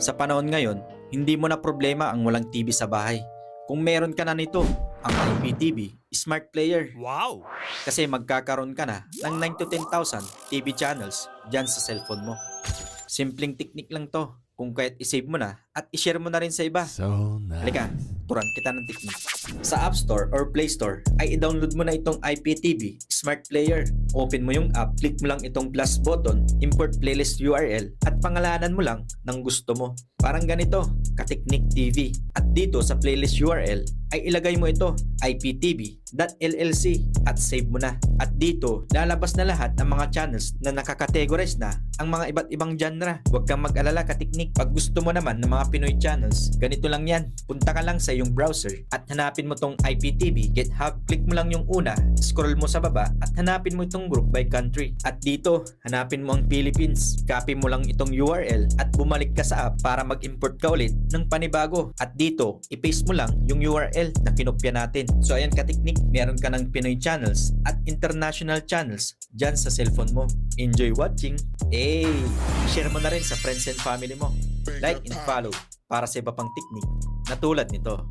Sa panahon ngayon, hindi mo na problema ang walang TV sa bahay. Kung meron ka na nito, ang IPTV Smart Player. Wow! Kasi magkakaroon ka na ng 9 to 10,000 TV channels dyan sa cellphone mo. Simpleng technique lang to. Kung kaya't isave mo na at ishare mo na rin sa iba. So nice. Halika, turan kita ng technique. Sa App Store or Play Store ay i-download mo na itong IPTV Smart Player. Open mo yung app, click mo lang itong plus button, import playlist URL at pangalanan mo lang ng gusto mo. Parang ganito, Katiknik TV. At dito sa playlist URL ay ilagay mo ito, iptv.llc at save mo na. At dito, lalabas na lahat ng mga channels na nakakategorize na ang mga iba't ibang genre. Huwag kang mag-alala Katiknik. Pag gusto mo naman ng mga Pinoy channels, ganito lang yan. Punta ka lang sa iyong browser at hanapin mo tong IPTV GitHub. Click mo lang yung una, scroll mo sa baba at hanapin mo itong group by country. At dito, hanapin mo ang Philippines. Copy mo lang itong URL at bumalik ka sa app para mag-import ka ulit ng panibago. At dito, i-paste mo lang yung URL na kinopya natin. So ayan Katiknik, meron ka ng Pinoy channels at international channels dyan sa cellphone mo. Enjoy watching! Share mo na rin sa friends and family mo. Like and follow para sa iba pang technique na tulad nito.